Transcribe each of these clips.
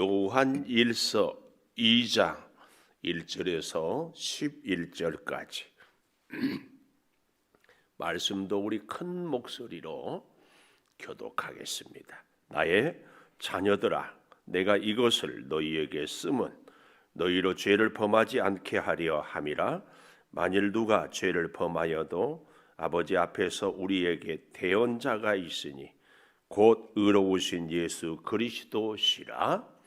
요한일서 2장 1절에서 11절까지 말씀도 우리 큰 목소리로 교독하겠습니다. 나의 자녀들아, 내가 이것을 너희에게 쓰면 너희로 죄를 범하지 않게 하려 함이라. 만일 누가 죄를 범하여도 아버지 앞에서 우리에게 대언자가 있으니 곧 의로우신 예수 그리스도시라.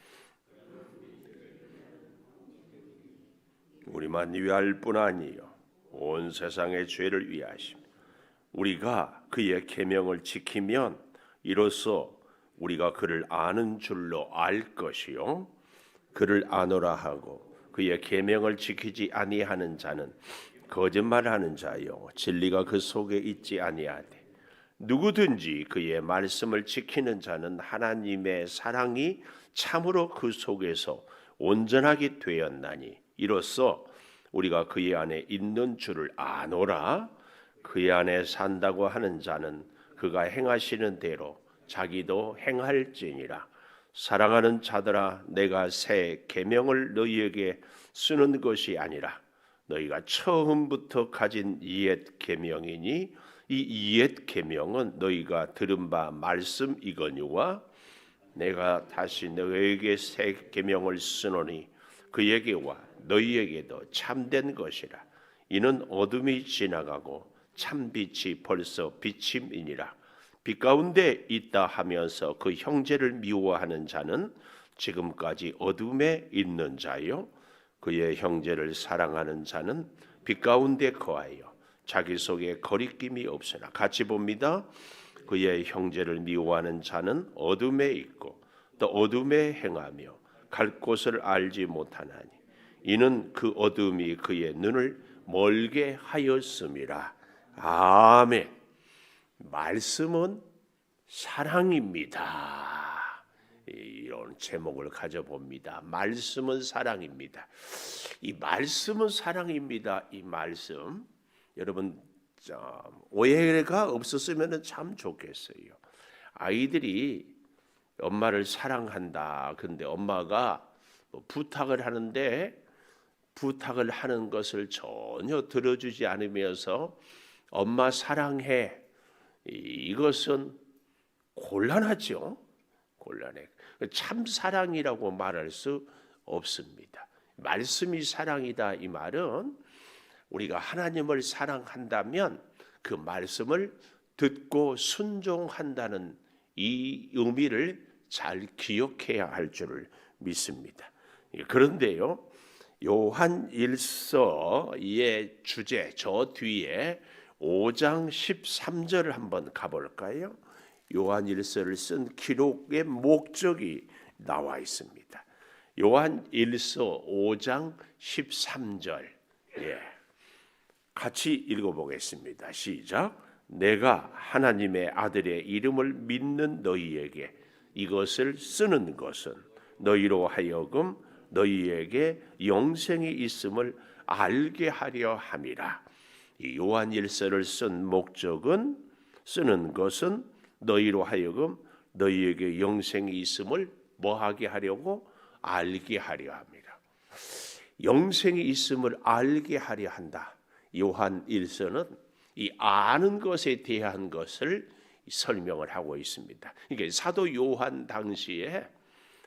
우리만 위할 뿐 아니요 온 세상의 죄를 위하심. 우리가 그의 계명을 지키면 이로써 우리가 그를 아는 줄로 알 것이요 그를 아노라 하고 그의 계명을 지키지 아니하는 자는 거짓말하는 자요 진리가 그 속에 있지 아니하되 누구든지 그의 말씀을 지키는 자는 하나님의 사랑이 참으로 그 속에서 온전하게 되었나니 이로써 우리가 그의 안에 있는 줄을 아노라. 그의 안에 산다고 하는 자는 그가 행하시는 대로 자기도 행할지니라. 사랑하는 자들아, 내가 새 계명을 너희에게 쓰는 것이 아니라 너희가 처음부터 가진 옛 계명이니 이 옛 계명은 너희가 들은 바 말씀이거니와 내가 다시 너희에게 새 계명을 쓰노니 그에게와 너희에게도 참된 것이라. 이는 어둠이 지나가고 참빛이 벌써 비침이니라. 빛 가운데 있다 하면서 그 형제를 미워하는 자는 지금까지 어둠에 있는 자요 그의 형제를 사랑하는 자는 빛 가운데 거하여 자기 속에 거리낌이 없으나. 같이 봅니다. 그의 형제를 미워하는 자는 어둠에 있고 또 어둠에 행하며 갈 곳을 알지 못하나니 이는 그 어둠이 그의 눈을 멀게 하였음이라. 아멘. 말씀은 사랑입니다. 이런 제목을 가져봅니다. 말씀은 사랑입니다. 이 말씀은 사랑입니다. 이 말씀 여러분 오해가 없었으면 참 좋겠어요. 아이들이 엄마를 사랑한다. 근데 엄마가 부탁을 하는데 부탁을 하는 것을 전혀 들어주지 않으면서 엄마 사랑해. 이것은 곤란하죠. 곤란해. 참 사랑이라고 말할 수 없습니다. 말씀이 사랑이다 이 말은 우리가 하나님을 사랑한다면 그 말씀을 듣고 순종한다는 이 의미를 잘 기억해야 할 줄을 믿습니다. 그런데요, 요한일서의 주제 저 뒤에 5장 13절을 한번 가볼까요? 요한일서를 쓴 기록의 목적이 나와 있습니다. 요한일서 5장 13절 같이 읽어보겠습니다. 시작. 내가 하나님의 아들의 이름을 믿는 너희에게 이것을 쓰는 것은 너희로 하여금 너희에게 영생이 있음을 알게 하려 함이라. 이 요한일서를 쓴 목적은 쓰는 것은 너희로 하여금 너희에게 영생이 있음을 뭐하게 하려고? 알게 하려 합니다. 영생이 있음을 알게 하려 한다. 요한일서는 이 아는 것에 대한 것을 설명을 하고 있습니다. 이게 사도 요한 당시에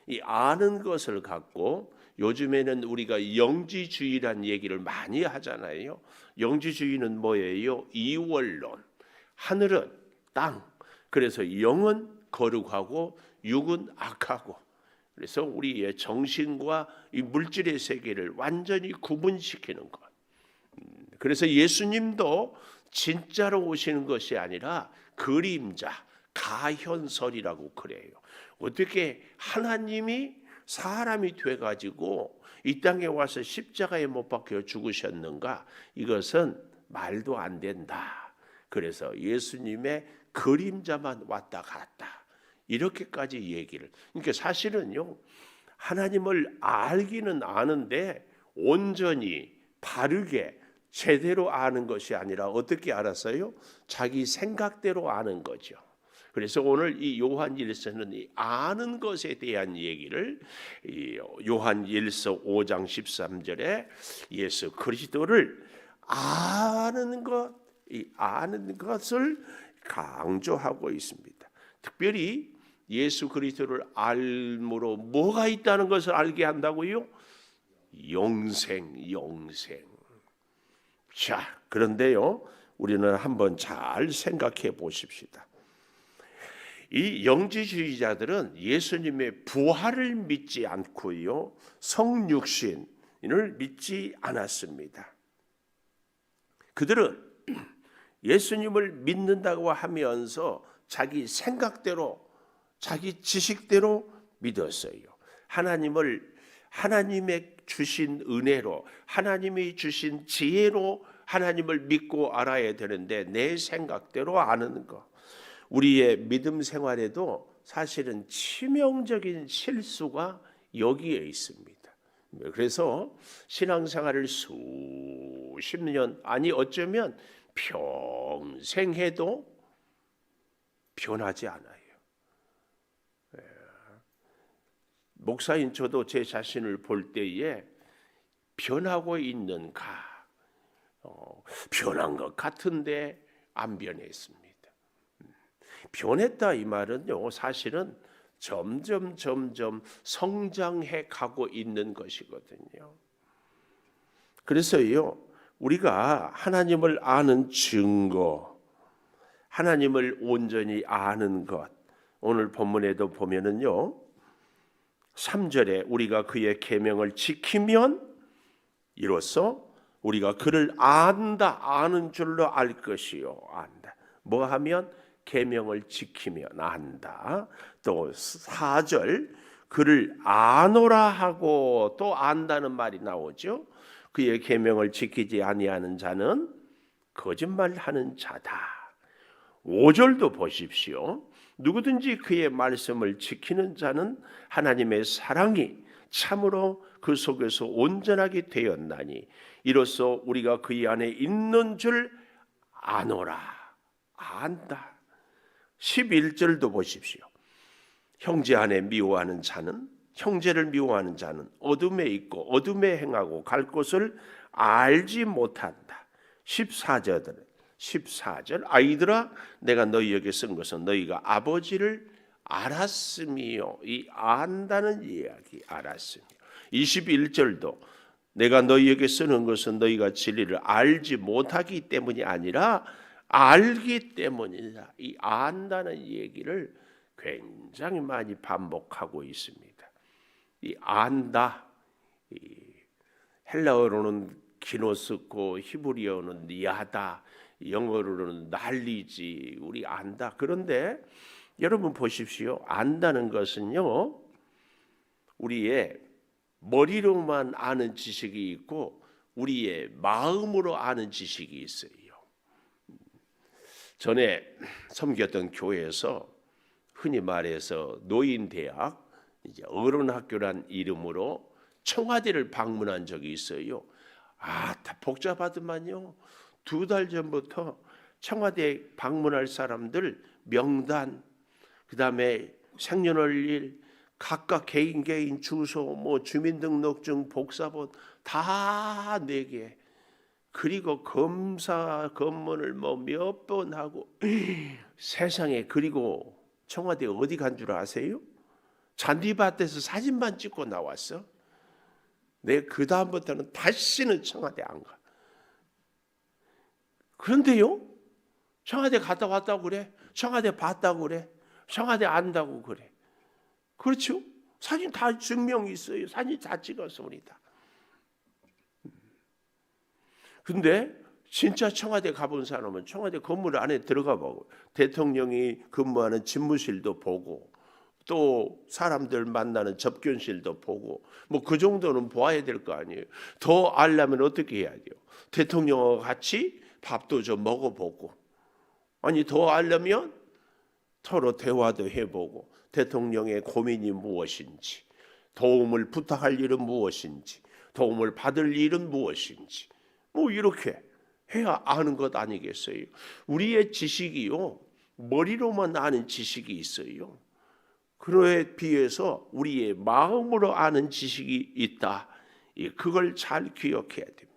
이 아는 것을 갖고 요즘에는 우리가 영지주의란 얘기를 많이 하잖아요. 영지주의는 뭐예요? 이원론. 하늘은 땅. 그래서 영은 거룩하고 육은 악하고. 그래서 우리의 정신과 이 물질의 세계를 완전히 구분시키는 것. 그래서 예수님도 진짜로 오시는 것이 아니라 그림자, 가현설이라고 그래요. 어떻게 하나님이 사람이 돼가지고 이 땅에 와서 십자가에 못 박혀 죽으셨는가? 이것은 말도 안 된다. 그래서 예수님의 그림자만 왔다 갔다. 이렇게까지 얘기를. 그러니까 사실은요, 하나님을 알기는 아는데 온전히 바르게 제대로 아는 것이 아니라 어떻게 알았어요? 자기 생각대로 아는 거죠. 그래서 오늘 이 요한일서는 이 아는 것에 대한 얘기를 이 요한일서 5장 13절에 예수 그리스도를 아는 것, 이 아는 것을 강조하고 있습니다. 특별히 예수 그리스도를 알므로 뭐가 있다는 것을 알게 한다고요? 영생. 자, 그런데요, 우리는 한번 잘 생각해 보십시다. 이 영지주의자들은 예수님의 부활을 믿지 않고요, 성육신을 믿지 않았습니다. 그들은 예수님을 믿는다고 하면서 자기 생각대로, 자기 지식대로 믿었어요. 하나님의 주신 은혜로, 하나님이 주신 지혜로 하나님을 믿고 알아야 되는데 내 생각대로 아는 것. 우리의 믿음 생활에도 사실은 치명적인 실수가 여기에 있습니다. 그래서 신앙생활을 수십 년, 아니 어쩌면 평생 해도 변하지 않아요. 목사인 저도 제 자신을 볼 때에 변하고 있는가, 변한 것 같은데 안 변했습니다. 변했다 이 말은요, 사실은 점점 성장해 가고 있는 것이거든요. 그래서요, 우리가 하나님을 아는 증거, 하나님을 온전히 아는 것, 오늘 본문에도 보면은요, 3절에 우리가 그의 계명을 지키면 이로써 우리가 그를 안다, 아는 줄로 알 것이요. 안다. 뭐 하면? 계명을 지키면 안다. 또 4절 그를 아노라 하고 또 안다는 말이 나오죠. 그의 계명을 지키지 아니하는 자는 거짓말하는 자다. 5절도 보십시오. 누구든지 그의 말씀을 지키는 자는 하나님의 사랑이 참으로 그 속에서 온전하게 되었나니 이로써 우리가 그의 안에 있는 줄 아노라. 안다. 11절도 보십시오. 형제를 미워하는 자는 어둠에 있고 어둠에 행하고 갈 곳을 알지 못한다. 14절 아이들아 내가 너희에게 쓴 것은 너희가 아버지를 알았음이요. 이 안다는 이야기 알았음이요. 21절도 내가 너희에게 쓰는 것은 너희가 진리를 알지 못하기 때문이 아니라 알기 때문이다. 이 안다는 얘기를 굉장히 많이 반복하고 있습니다. 이 안다, 이 헬라어로는 기노스코, 히브리어는 니아다, 영어로는 난리지. 우리 안다. 그런데 여러분 보십시오. 안다는 것은요, 우리의 머리로만 아는 지식이 있고 우리의 마음으로 아는 지식이 있어요. 전에 섬겼던 교회에서 흔히 말해서 노인대학, 이제 어른학교란 이름으로 청와대를 방문한 적이 있어요. 다 복잡하더만요. 2달 전부터 청와대 방문할 사람들 명단, 그다음에 생년월일, 각각 개인 주소, 주민등록증, 복사본 다 내게. 그리고 검사 검문을 몇 번 하고 세상에. 그리고 청와대 어디 간 줄 아세요? 잔디밭에서 사진만 찍고 나왔어. 내 그 다음부터는 다시는 청와대 안 가. 그런데요, 청와대 갔다 왔다고 그래, 청와대 봤다고 그래, 청와대 안다고 그래. 그렇죠? 사진 다 증명이 있어요. 사진 다 찍었습니다. 근데 진짜 청와대 가본 사람은 청와대 건물 안에 들어가 보고 대통령이 근무하는 집무실도 보고 또 사람들 만나는 접견실도 보고 그 정도는 보아야 될 거 아니에요. 더 알려면 어떻게 해야 돼요? 대통령과 같이 밥도 좀 먹어보고, 아니 더 알려면 서로 대화도 해보고 대통령의 고민이 무엇인지, 도움을 부탁할 일은 무엇인지, 도움을 받을 일은 무엇인지 이렇게 해야 아는 것 아니겠어요? 우리의 지식이요, 머리로만 아는 지식이 있어요. 그에 비해서 우리의 마음으로 아는 지식이 있다. 그걸 잘 기억해야 됩니다.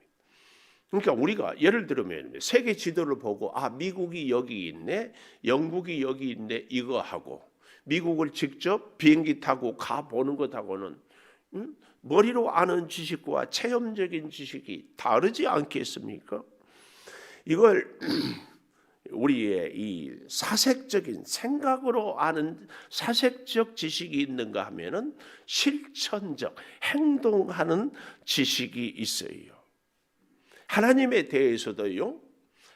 그러니까 우리가 예를 들면 세계 지도를 보고 미국이 여기 있네, 영국이 여기 있네 이거 하고 미국을 직접 비행기 타고 가보는 것하고는 머리로 아는 지식과 체험적인 지식이 다르지 않겠습니까? 이걸 우리의 이 사색적인 생각으로 아는 사색적 지식이 있는가 하면은 실천적 행동하는 지식이 있어요. 하나님에 대해서도요,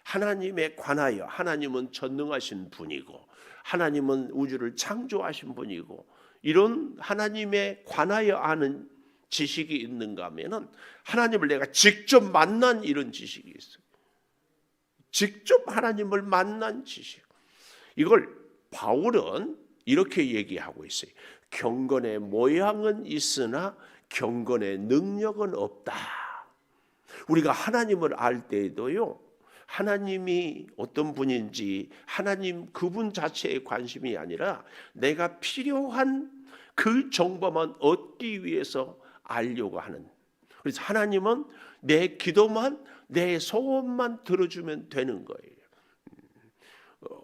하나님에 관하여 하나님은 전능하신 분이고 하나님은 우주를 창조하신 분이고 이런 하나님에 관하여 아는 지식이 있는가 하면은 하나님을 내가 직접 만난 이런 지식이 있어요. 직접 하나님을 만난 지식. 이걸 바울은 이렇게 얘기하고 있어요. 경건의 모양은 있으나 경건의 능력은 없다. 우리가 하나님을 알 때에도요, 하나님이 어떤 분인지 하나님 그분 자체에 관심이 아니라 내가 필요한 그 정보만 얻기 위해서 알려고 하는. 그래서 하나님은 내 기도만, 내 소원만 들어주면 되는 거예요.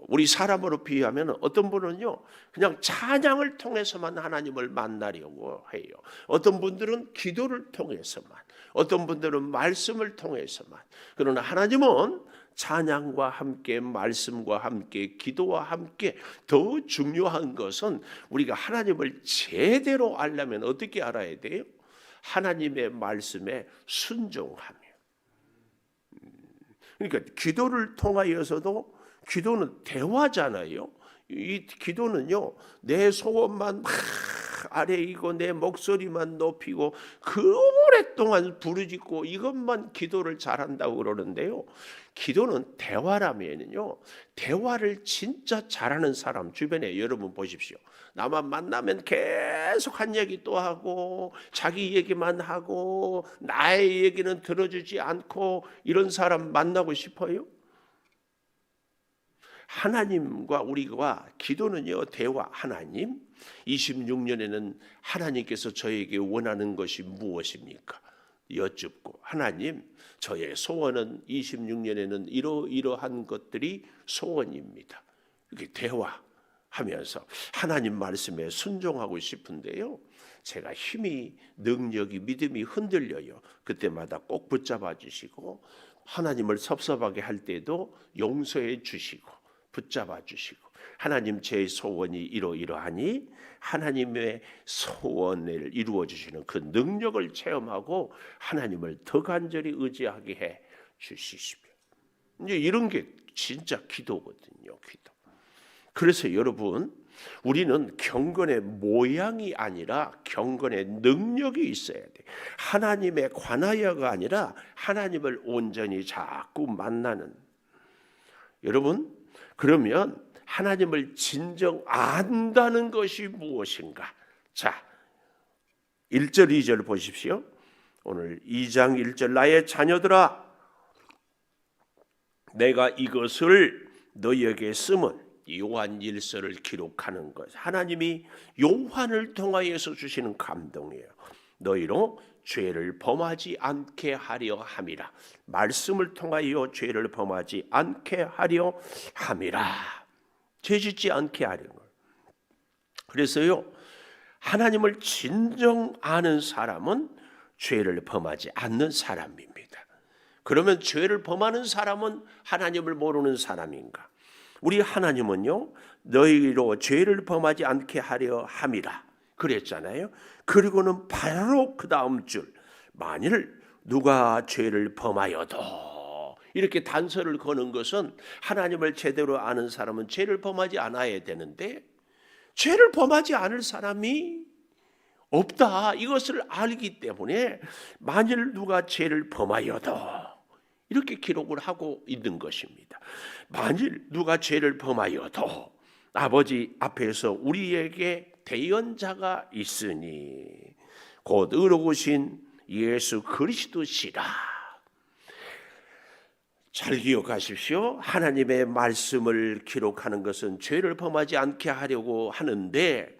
우리 사람으로 비유하면 어떤 분은요, 그냥 찬양을 통해서만 하나님을 만나려고 해요. 어떤 분들은 기도를 통해서만, 어떤 분들은 말씀을 통해서만. 그러나 하나님은 찬양과 함께, 말씀과 함께, 기도와 함께 더 중요한 것은 우리가 하나님을 제대로 알려면 어떻게 알아야 돼요? 하나님의 말씀에 순종하며. 그러니까 기도를 통하여서도, 기도는 대화잖아요. 이 기도는요, 내 소원만 막 아뢰이고 내 목소리만 높이고 그 오랫동안 부르짖고 이것만 기도를 잘한다고 그러는데요, 기도는 대화라면요, 대화를 진짜 잘하는 사람 주변에 여러분 보십시오. 나만 만나면 계속 한 얘기 또 하고 자기 얘기만 하고 나의 얘기는 들어주지 않고 이런 사람 만나고 싶어요? 하나님과 우리가 기도는요, 대화. 하나님, 26년에는 하나님께서 저에게 원하는 것이 무엇입니까? 여쭙고, 하나님, 저의 소원은 26년에는 이러이러한 것들이 소원입니다. 이렇게 대화하면서 하나님 말씀에 순종하고 싶은데요, 제가 힘이, 능력이, 믿음이 흔들려요. 그때마다 꼭 붙잡아 주시고, 하나님을 섭섭하게 할 때도 용서해 주시고 붙잡아 주시고, 하나님 제 소원이 이러이러하니 하나님의 소원을 이루어 주시는 그 능력을 체험하고 하나님을 더 간절히 의지하게 해 주시십시오. 이제 이런 게 진짜 기도거든요, 기도. 그래서 여러분, 우리는 경건의 모양이 아니라 경건의 능력이 있어야 돼. 하나님에 관하여가 아니라 하나님을 온전히 자꾸 만나는. 여러분, 그러면 하나님을 진정 안다는 것이 무엇인가? 자, 1절 2절 보십시오. 오늘 2장 1절, 나의 자녀들아, 내가 이것을 너희에게 쓰면, 요한 일서를 기록하는 것, 하나님이 요한을 통하여서 주시는 감동이에요. 너희로 죄를 범하지 않게 하려 함이라. 말씀을 통하여 죄를 범하지 않게 하려 함이라. 죄 짓지 않게 하려는 거예요. 그래서요, 하나님을 진정 아는 사람은 죄를 범하지 않는 사람입니다. 그러면 죄를 범하는 사람은 하나님을 모르는 사람인가? 우리 하나님은요, 너희로 죄를 범하지 않게 하려 함이라 그랬잖아요. 그리고는 바로 그 다음 줄, 만일 누가 죄를 범하여도, 이렇게 단서를 거는 것은 하나님을 제대로 아는 사람은 죄를 범하지 않아야 되는데 죄를 범하지 않을 사람이 없다, 이것을 알기 때문에 만일 누가 죄를 범하여도 이렇게 기록을 하고 있는 것입니다. 만일 누가 죄를 범하여도 아버지 앞에서 우리에게 대언자가 있으니 곧 의로우신 예수 그리스도시라. 잘 기억하십시오. 하나님의 말씀을 기록하는 것은 죄를 범하지 않게 하려고 하는데,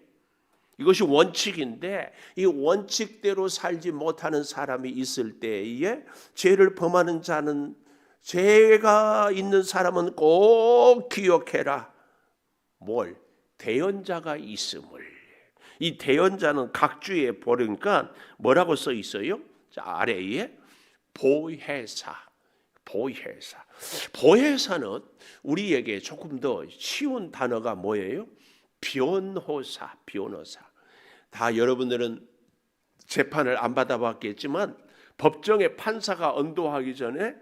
이것이 원칙인데, 이 원칙대로 살지 못하는 사람이 있을 때에 죄를 범하는 자는, 죄가 있는 사람은 꼭 기억해라. 뭘? 대언자가 있음을. 이 대언자는 각주에 보니까 뭐라고 써 있어요? 자, 아래에 보혜사. 보혜사는 우리에게 조금 더 쉬운 단어가 뭐예요? 변호사. 다 여러분들은 재판을 안 받아봤겠지만 법정에 판사가 언도하기 전에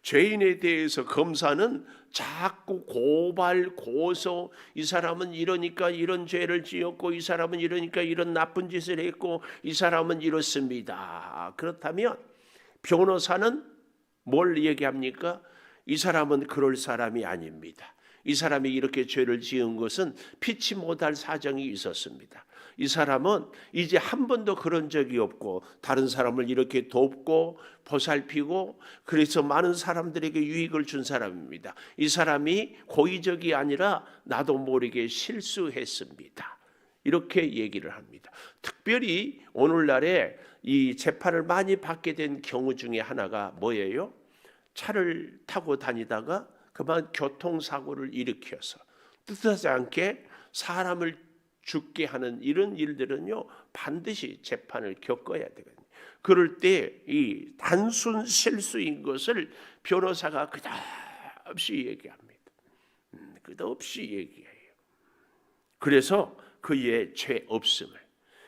죄인에 대해서 검사는 자꾸 고발, 고소, 이 사람은 이러니까 이런 죄를 지었고, 이 사람은 이러니까 이런 나쁜 짓을 했고, 이 사람은 이렇습니다. 그렇다면 변호사는 뭘 얘기합니까? 이 사람은 그럴 사람이 아닙니다. 이 사람이 이렇게 죄를 지은 것은 피치 못할 사정이 있었습니다. 이 사람은 이제 한 번도 그런 적이 없고, 다른 사람을 이렇게 돕고 보살피고 그래서 많은 사람들에게 유익을 준 사람입니다. 이 사람이 고의적이 아니라 나도 모르게 실수했습니다. 이렇게 얘기를 합니다. 특별히 오늘날에 이 재판을 많이 받게 된 경우 중에 하나가 뭐예요? 차를 타고 다니다가 그만 교통사고를 일으켜서 뜻하지 않게 사람을 죽게 하는 이런 일들은요, 반드시 재판을 겪어야 되거든요. 그럴 때 이 단순 실수인 것을 변호사가 끝없이 얘기합니다. 끝없이 얘기해요. 그래서 그의 죄 없음을.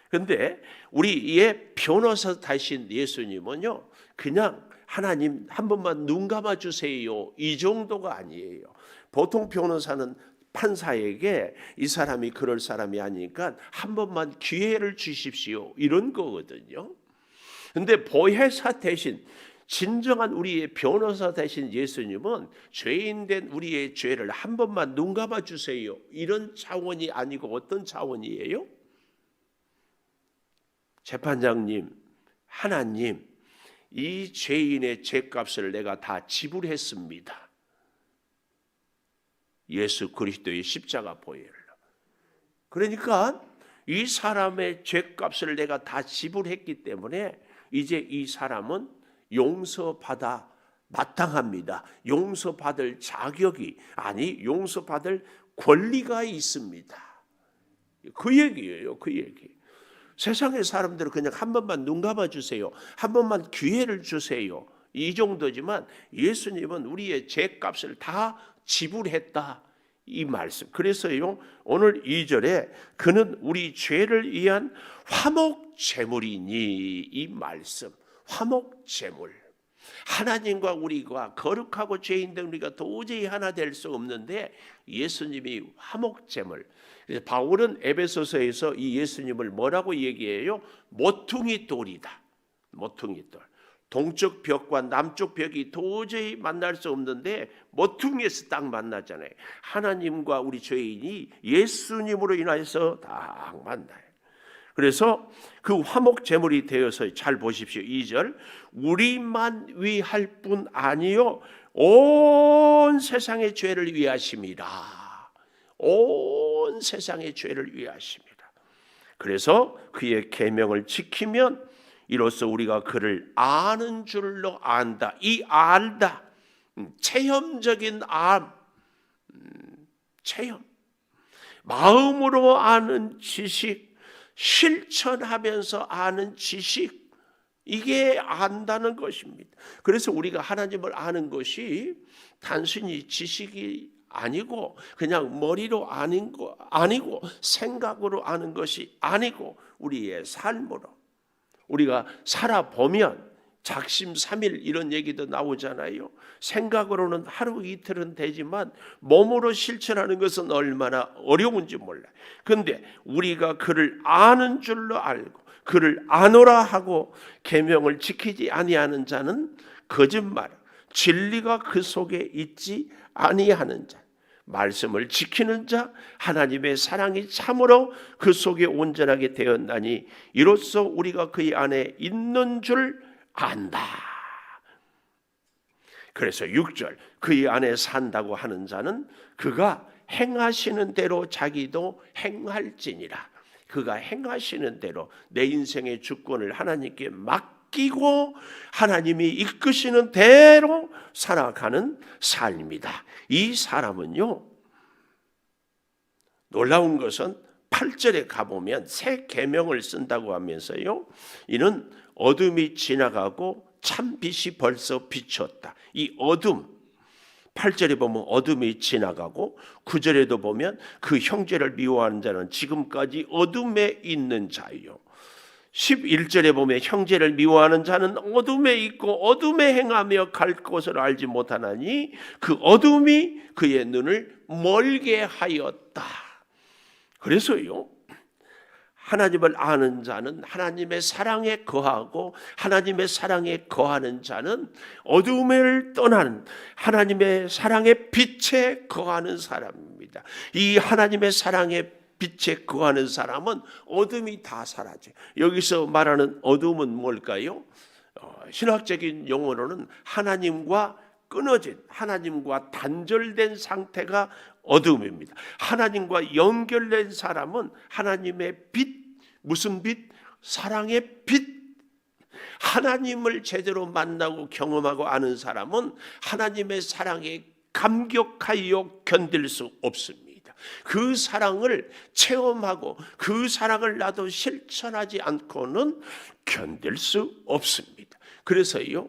그런데 우리의 변호사 대신 예수님은요, 그냥 하나님 한 번만 눈 감아 주세요, 이 정도가 아니에요. 보통 변호사는 판사에게 이 사람이 그럴 사람이 아니니까 한 번만 기회를 주십시오, 이런 거거든요. 근데 보혜사 대신, 진정한 우리의 변호사 대신 예수님은 죄인된 우리의 죄를 한 번만 눈 감아 주세요, 이런 차원이 아니고 어떤 차원이에요? 재판장님, 하나님, 이 죄인의 죄값을 내가 다 지불했습니다. 예수 그리스도의 십자가 보혈로. 그러니까 이 사람의 죄값을 내가 다 지불했기 때문에 이제 이 사람은 용서받아 마땅합니다. 용서받을 자격이, 아니 용서받을 권리가 있습니다. 그 얘기예요. 그 얘기. 세상의 사람들은 그냥 한 번만 눈 감아 주세요, 한 번만 기회를 주세요, 이 정도지만 예수님은 우리의 죄값을 다 지불했다, 이 말씀. 그래서요, 오늘 2절에 그는 우리 죄를 위한 화목제물이니, 이 말씀. 화목제물. 하나님과 우리가 거룩하고 죄인된 우리가 도저히 하나 될 수 없는데 예수님이 화목제물. 바울은 에베소서에서 이 예수님을 뭐라고 얘기해요? 모퉁이 돌이다. 모퉁이 돌. 동쪽 벽과 남쪽 벽이 도저히 만날 수 없는데 모퉁이에서 딱 만나잖아요. 하나님과 우리 죄인이 예수님으로 인하여서 딱 만나요. 그래서 그 화목 제물이 되어서, 잘 보십시오. 2절, 우리만 위할 뿐 아니요 온 세상의 죄를 위하심이라. 온 세상의 죄를 위하십니다. 그래서 그의 계명을 지키면 이로써 우리가 그를 아는 줄로 안다. 이 알다, 체험적인 체험, 마음으로 아는 지식, 실천하면서 아는 지식, 이게 안다는 것입니다. 그래서 우리가 하나님을 아는 것이 단순히 지식이 아니고, 그냥 머리로 아는 거 아니고, 생각으로 아는 것이 아니고, 우리의 삶으로 우리가 살아보면 작심삼일 이런 얘기도 나오잖아요. 생각으로는 하루 이틀은 되지만 몸으로 실천하는 것은 얼마나 어려운지 몰라요. 그런데 우리가 그를 아는 줄로 알고 그를 아노라 하고 계명을 지키지 아니하는 자는 거짓말, 진리가 그 속에 있지 아니하는 자, 말씀을 지키는 자, 하나님의 사랑이 참으로 그 속에 온전하게 되었나니 이로써 우리가 그의 안에 있는 줄 안다. 그래서 6절 그의 안에 산다고 하는 자는 그가 행하시는 대로 자기도 행할지니라. 그가 행하시는 대로 내 인생의 주권을 하나님께 맡기고 하나님이 이끄시는 대로 살아가는 삶이다. 이 사람은요, 놀라운 것은 8절에 가보면 새 계명을 쓴다고 하면서요, 이는 어둠이 지나가고 참 빛이 벌써 비쳤다. 이 어둠, 8절에 보면 어둠이 지나가고 9절에도 보면 그 형제를 미워하는 자는 지금까지 어둠에 있는 자요. 11절에 보면 형제를 미워하는 자는 어둠에 있고 어둠에 행하며 갈 곳을 알지 못하나니 그 어둠이 그의 눈을 멀게 하였다. 그래서요, 하나님을 아는 자는 하나님의 사랑에 거하고 하나님의 사랑에 거하는 자는 어둠을 떠나는 하나님의 사랑의 빛에 거하는 사람입니다. 이 하나님의 사랑의 빛에 거하는 사람은 어둠이 다 사라져요. 여기서 말하는 어둠은 뭘까요? 신학적인 용어로는 하나님과 끊어진, 하나님과 단절된 상태가 어둠입니다. 하나님과 연결된 사람은 하나님의 빛, 무슨 빛? 사랑의 빛. 하나님을 제대로 만나고 경험하고 아는 사람은 하나님의 사랑에 감격하여 견딜 수 없습니다. 그 사랑을 체험하고 그 사랑을 나도 실천하지 않고는 견딜 수 없습니다. 그래서요,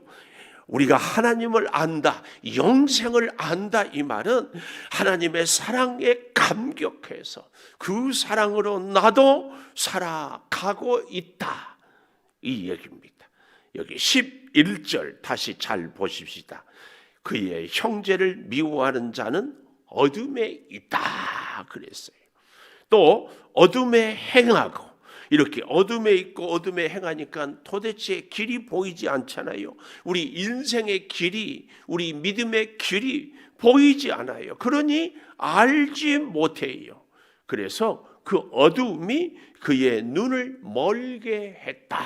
우리가 하나님을 안다, 영생을 안다, 이 말은 하나님의 사랑에 감격해서 그 사랑으로 나도 살아가고 있다, 이 얘기입니다. 여기 11절 다시 잘 보십시다. 그의 형제를 미워하는 자는 어둠에 있다 그랬어요. 또 어둠에 행하고, 이렇게 어둠에 있고 어둠에 행하니까 도대체 길이 보이지 않잖아요. 우리 인생의 길이, 우리 믿음의 길이 보이지 않아요. 그러니 알지 못해요. 그래서 그 어둠이 그의 눈을 멀게 했다.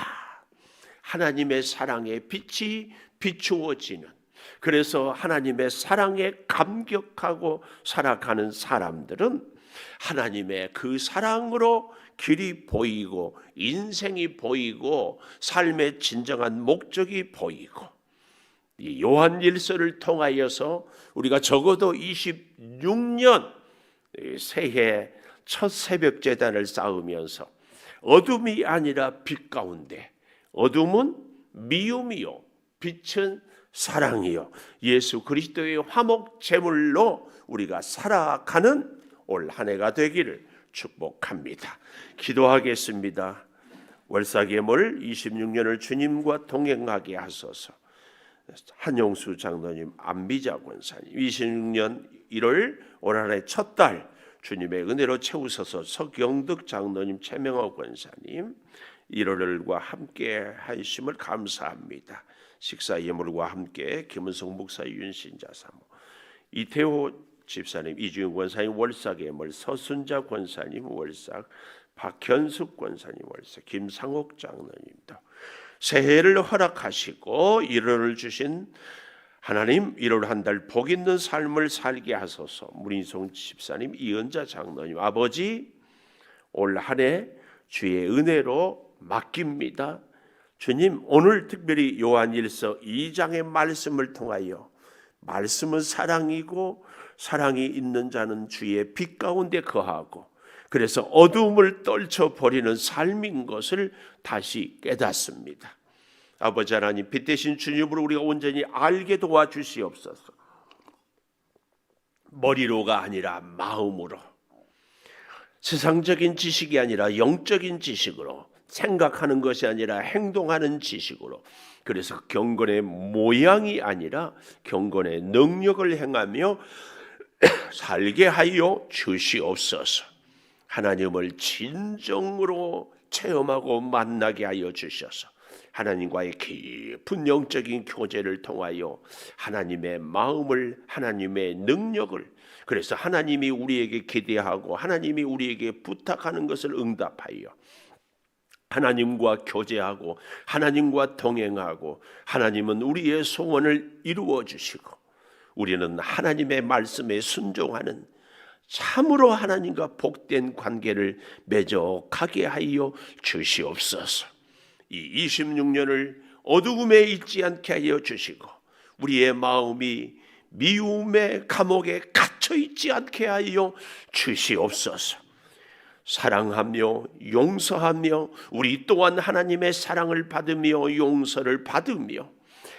하나님의 사랑의 빛이 비추어지는, 그래서 하나님의 사랑에 감격하고 살아가는 사람들은 하나님의 그 사랑으로 길이 보이고 인생이 보이고 삶의 진정한 목적이 보이고, 이 요한일서를 통하여서 우리가 적어도 26년 새해 첫 새벽 제단을 쌓으면서 어둠이 아니라 빛 가운데, 어둠은 미움이요 빛은 사랑이요 예수 그리스도의 화목 제물로 우리가 살아가는 올 한 해가 되기를 축복합니다. 기도하겠습니다. 월사계물 26년을 주님과 동행하게 하소서. 한용수 장로님, 안비자 권사님, 26년 1월 올 한 해 첫 달 주님의 은혜로 채우소서. 석영득 장로님, 최명호 권사님, 1월과 함께 하심을 감사합니다. 식사 예물과 함께 김은성 목사, 윤신자 사모, 이태호 집사님, 이주영 권사님 월삭예물, 서순자 권사님 월삭, 박현숙 권사님 월삭, 김상옥 장로님도 새해를 허락하시고 1월을 주신 하나님, 1월 한 달 복 있는 삶을 살게 하소서. 문인송 집사님, 이은자 장로님, 아버지 올 한 해 주의 은혜로 맡깁니다. 주님, 오늘 특별히 요한일서 2장의 말씀을 통하여, 말씀은 사랑이고 사랑이 있는 자는 주의 빛 가운데 거하고, 그래서 어두움을 떨쳐버리는 삶인 것을 다시 깨닫습니다. 아버지 하나님, 빛 대신 주님으로 우리가 온전히 알게 도와주시옵소서. 머리로가 아니라 마음으로, 세상적인 지식이 아니라 영적인 지식으로, 생각하는 것이 아니라 행동하는 지식으로, 그래서 경건의 모양이 아니라 경건의 능력을 행하며 살게 하여 주시옵소서. 하나님을 진정으로 체험하고 만나게 하여 주셔서 하나님과의 깊은 영적인 교제를 통하여 하나님의 마음을, 하나님의 능력을, 그래서 하나님이 우리에게 기대하고 하나님이 우리에게 부탁하는 것을 응답하여 하나님과 교제하고 하나님과 동행하고 하나님은 우리의 소원을 이루어 주시고 우리는 하나님의 말씀에 순종하는 참으로 하나님과 복된 관계를 맺어 가게 하여 주시옵소서. 이 26년을 어두움에 있지 않게 하여 주시고 우리의 마음이 미움의 감옥에 갇혀 있지 않게 하여 주시옵소서. 사랑하며 용서하며 우리 또한 하나님의 사랑을 받으며 용서를 받으며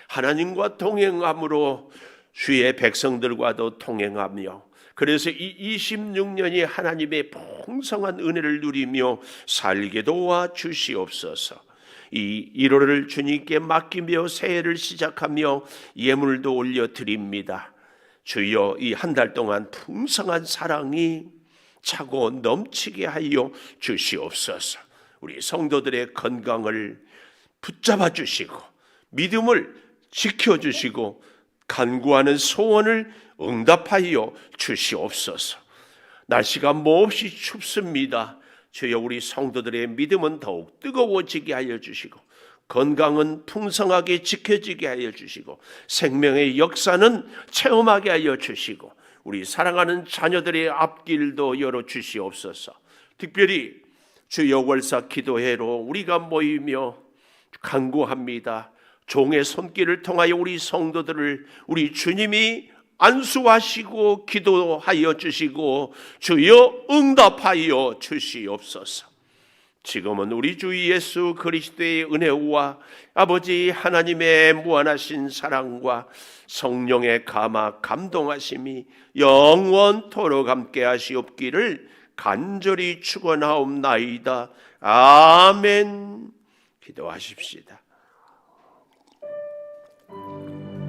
하나님과 동행함으로 주의 백성들과도 동행하며 그래서 이 26년이 하나님의 풍성한 은혜를 누리며 살게 도와 주시옵소서. 이 1월을 주님께 맡기며 새해를 시작하며 예물도 올려드립니다. 주여, 이 한 달 동안 풍성한 사랑이 차고 넘치게 하여 주시옵소서. 우리 성도들의 건강을 붙잡아 주시고 믿음을 지켜주시고 간구하는 소원을 응답하여 주시옵소서. 날씨가 몹시 춥습니다. 주여, 우리 성도들의 믿음은 더욱 뜨거워지게 하여 주시고 건강은 풍성하게 지켜지게 하여 주시고 생명의 역사는 체험하게 하여 주시고 우리 사랑하는 자녀들의 앞길도 열어주시옵소서. 특별히 주여 월사 기도회로 우리가 모이며 간구합니다. 종의 손길을 통하여 우리 성도들을 우리 주님이 안수하시고 기도하여 주시고 주여 응답하여 주시옵소서. 지금은 우리 주 예수 그리스도의 은혜와 아버지 하나님의 무한하신 사랑과 성령의 감화 감동하심이 영원토록 함께 하시옵기를 간절히 축원하옵나이다. 아멘. 기도하십시다.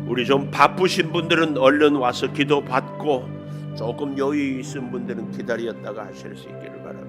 우리 좀 바쁘신 분들은 얼른 와서 기도 받고 조금 여유 있은 분들은 기다렸다가 하실 수 있기를 바랍니다.